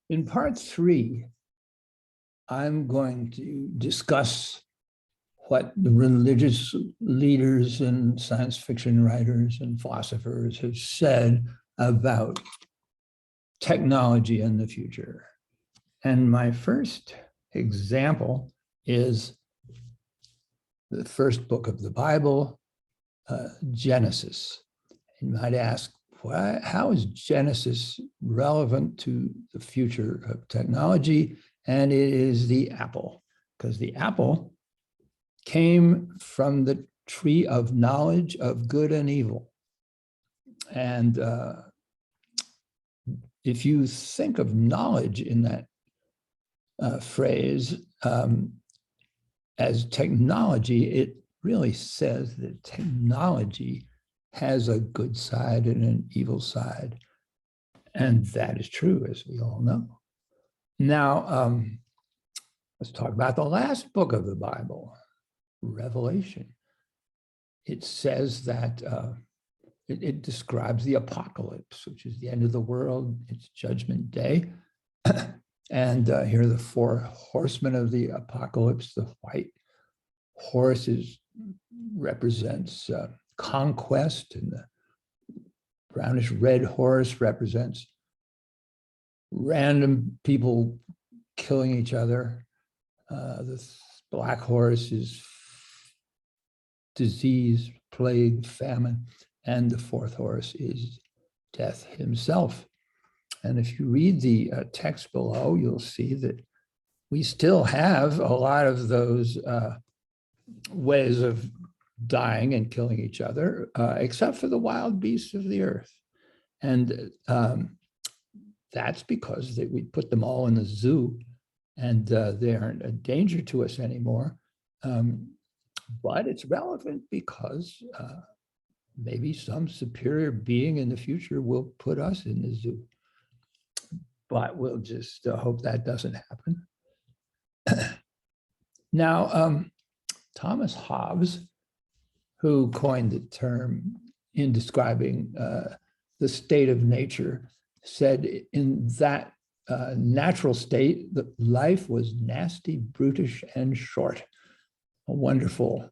In part 3, I'm going to discuss what the religious leaders and science fiction writers and philosophers have said about technology in the future. And my first example is the first book of the Bible, Genesis. You might ask, how is Genesis relevant to the future of technology? And it is the apple, because the apple came from the tree of knowledge of good and evil. And if you think of knowledge in that phrase as technology, it really says that technology has a good side and an evil side. And that is true, as we all know. Now, let's talk about the last book of the Bible, Revelation. It says that it describes the apocalypse, which is the end of the world, it's judgment day. And here are the 4 horsemen of the apocalypse. The white horse represents conquest, and the brownish red horse represents random people killing each other. The black horse is disease, plague, famine, and the 4th horse is death himself. And if you read the text below, you'll see that we still have a lot of those ways of dying and killing each other, except for the wild beasts of the earth. And that's because we put them all in the zoo, and they aren't a danger to us anymore. But it's relevant because maybe some superior being in the future will put us in the zoo. But we'll just hope that doesn't happen. Now, Thomas Hobbes, who coined the term in describing the state of nature, said in that natural state that life was nasty, brutish, and short. A wonderful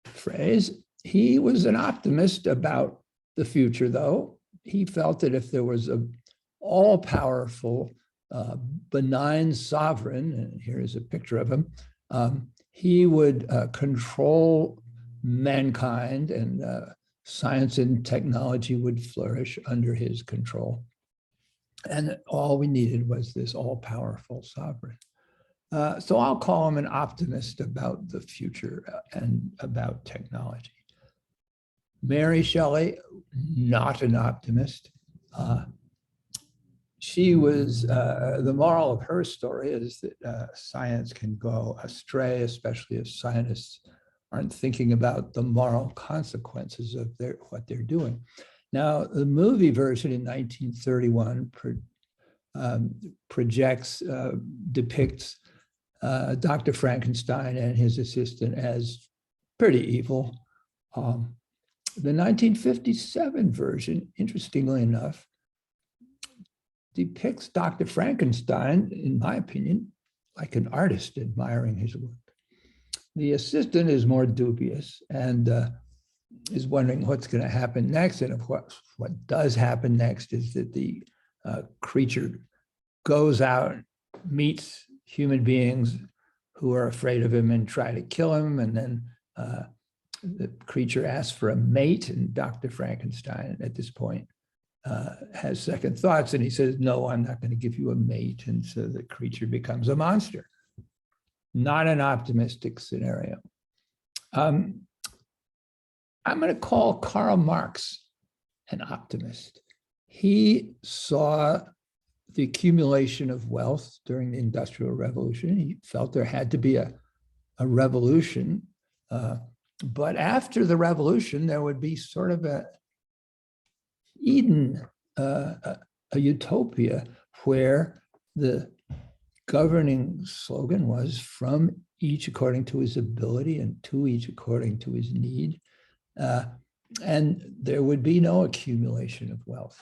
phrase. He was an optimist about the future, though. He felt that if there was an all-powerful, benign sovereign, and here's a picture of him, he would control mankind, and science and technology would flourish under his control. And all we needed was this all-powerful sovereign. So I'll call him an optimist about the future and about technology. Mary Shelley, not an optimist. She was, the moral of her story is that science can go astray, especially if scientists aren't thinking about the moral consequences of what they're doing. Now, the movie version in 1931 depicts Dr. Frankenstein and his assistant as pretty evil. The 1957 version, interestingly enough, depicts Dr. Frankenstein, in my opinion, like an artist admiring his work. The assistant is more dubious and is wondering what's going to happen next. And of course, what does happen next is that the creature goes out, meets human beings who are afraid of him and try to kill him. And then the creature asks for a mate, and Dr. Frankenstein at this point has second thoughts, and he says, no, I'm not going to give you a mate. And so the creature becomes a monster. Not an optimistic scenario. I'm going to call Karl Marx an optimist. He saw the accumulation of wealth during the Industrial Revolution. He felt there had to be a revolution. But after the revolution, there would be sort of a Eden, a utopia where the governing slogan was from each according to his ability and to each according to his need. And there would be no accumulation of wealth.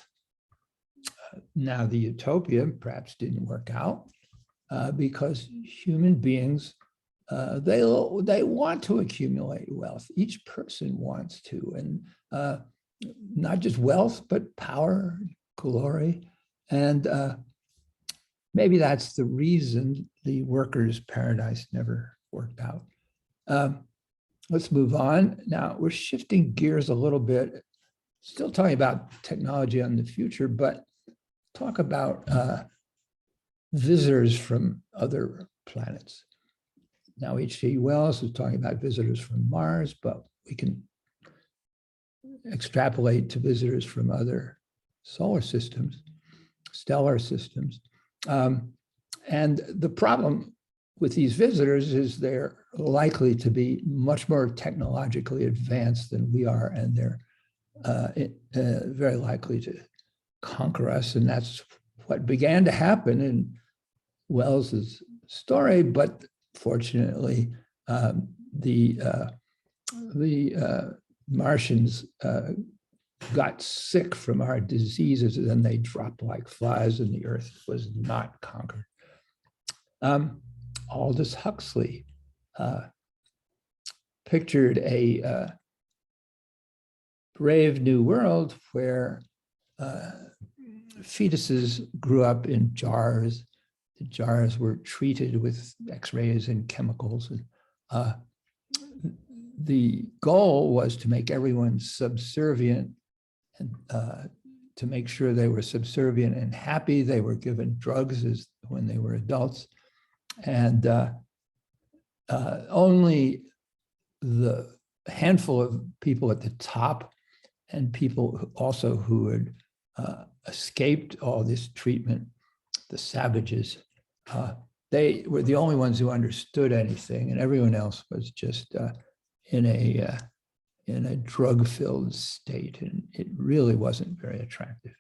Now, the utopia perhaps didn't work out because human beings, they want to accumulate wealth. Each person wants to, and not just wealth, but power, glory. And maybe that's the reason the workers' paradise never worked out. Let's move on. Now, we're shifting gears a little bit, still talking about technology on the future, but talk about visitors from other planets. Now, H.G. Wells is talking about visitors from Mars, but we can extrapolate to visitors from other solar systems, stellar systems. And the problem with these visitors is they're likely to be much more technologically advanced than we are, and they're very likely to conquer us. And that's what began to happen in Wells's story. But fortunately, the Martians got sick from our diseases, and then they dropped like flies, and the Earth was not conquered. Aldous Huxley pictured a brave new world where fetuses grew up in jars. The jars were treated with X-rays and chemicals. And the goal was to make everyone subservient, and to make sure they were subservient and happy. They were given drugs when they were adults. And only the handful of people at the top, and people also who had escaped all this treatment, the savages, they were the only ones who understood anything, and everyone else was just in a drug-filled state, and it really wasn't very attractive.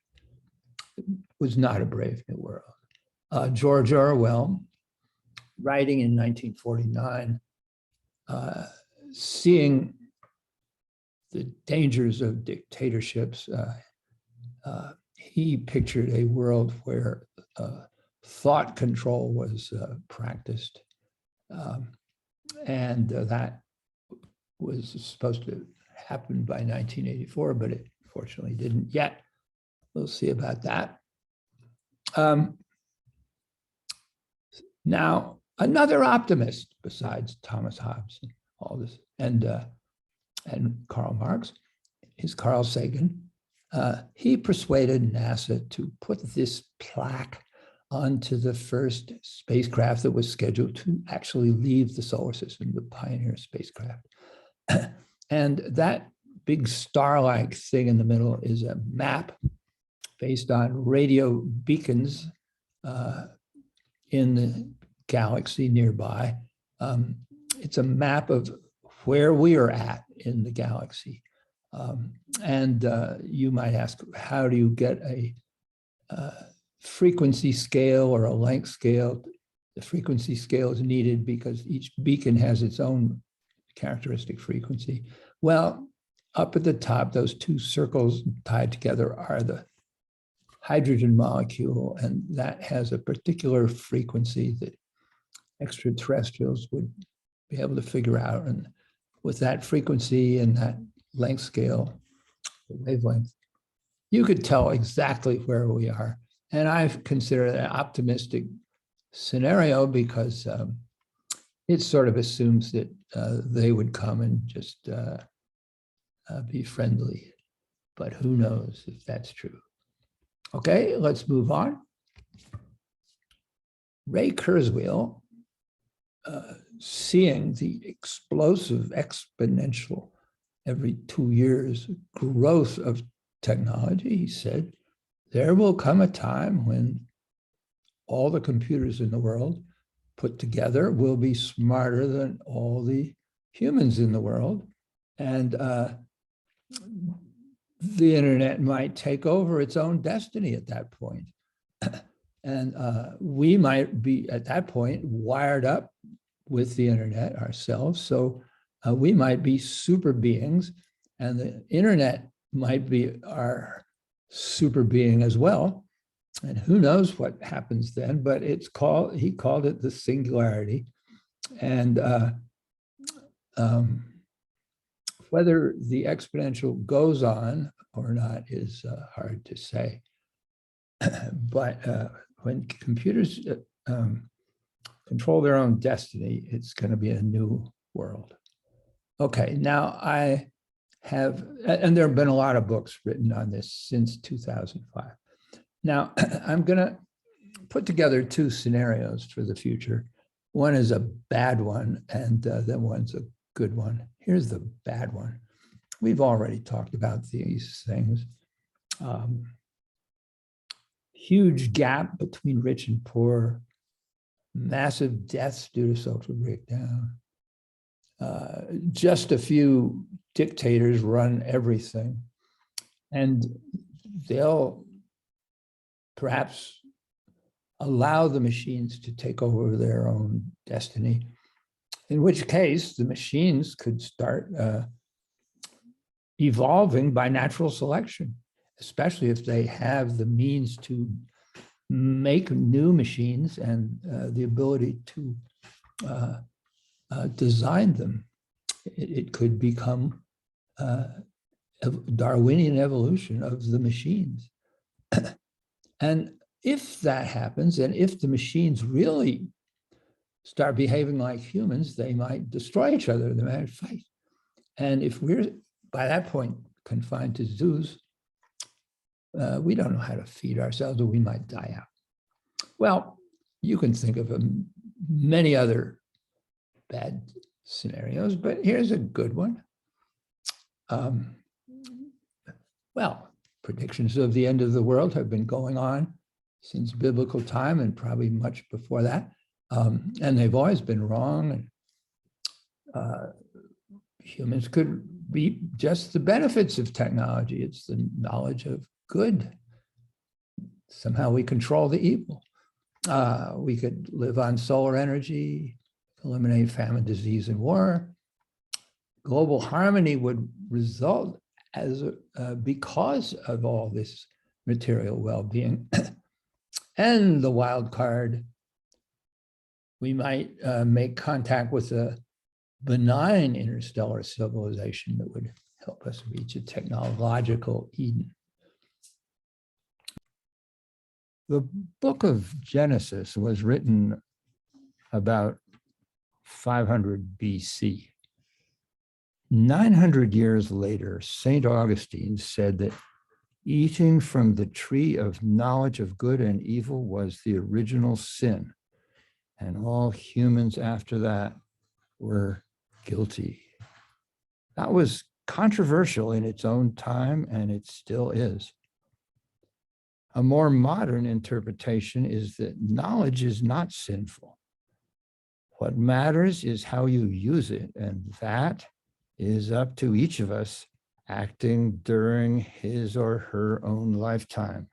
It was not a brave new world. George Orwell, writing in 1949, seeing the dangers of dictatorships, he pictured a world where thought control was practiced. And that was supposed to happen by 1984, but it fortunately didn't yet. We'll see about that. Now, another optimist besides Thomas Hobbes, Aldous, and Karl Marx is Carl Sagan. He persuaded NASA to put this plaque onto the first spacecraft that was scheduled to actually leave the solar system, the Pioneer spacecraft. And that big star-like thing in the middle is a map based on radio beacons in the galaxy nearby. It's a map of where we are at in the galaxy. And you might ask, how do you get a frequency scale or a length scale? The frequency scale is needed because each beacon has its own characteristic frequency. Well, up at the top, those two circles tied together are the hydrogen molecule, and that has a particular frequency that extraterrestrials would be able to figure out. And with that frequency and that length scale, the wavelength, you could tell exactly where we are. And I've considered an optimistic scenario because it sort of assumes that they would come and just be friendly. But who knows if that's true. Okay, let's move on. Ray Kurzweil, seeing the explosive, exponential, every 2 years growth of technology, he said, there will come a time when all the computers in the world put together will be smarter than all the humans in the world. And the internet might take over its own destiny at that point. And we might be, at that point, wired up with the internet ourselves. So we might be super beings, and the internet might be our super being as well. And who knows what happens then, but he called it the singularity. And whether the exponential goes on or not is hard to say. But when computers control their own destiny, it's going to be a new world. Okay, now I have, and there have been a lot of books written on this since 2005. Now, I'm going to put together two scenarios for the future. One is a bad one, and then one's a good one. Here's the bad one. We've already talked about these things. Huge gap between rich and poor, massive deaths due to social breakdown. Just a few dictators run everything, and they'll perhaps allow the machines to take over their own destiny, in which case the machines could start evolving by natural selection, especially if they have the means to make new machines and the ability to design them. It could become a Darwinian evolution of the machines. And if that happens, and if the machines really start behaving like humans, they might destroy each other, they might fight. And if we're, by that point, confined to zoos, we don't know how to feed ourselves, or we might die out. Well, you can think of many other bad scenarios, but here's a good one. Well, predictions of the end of the world have been going on since biblical time and probably much before that. And they've always been wrong. And humans could reap just the benefits of technology. It's the knowledge of good. Somehow we control the evil. We could live on solar energy, eliminate famine, disease, and war. Global harmony would result as because of all this material well-being. And the wild card, we might make contact with a benign interstellar civilization that would help us reach a technological Eden. The book of Genesis was written about 500 BC. 900 years later, St. Augustine said that eating from the tree of knowledge of good and evil was the original sin, and all humans after that were guilty. That was controversial in its own time, and it still is. A more modern interpretation is that knowledge is not sinful. What matters is how you use it, and that is up to each of us acting during his or her own lifetime.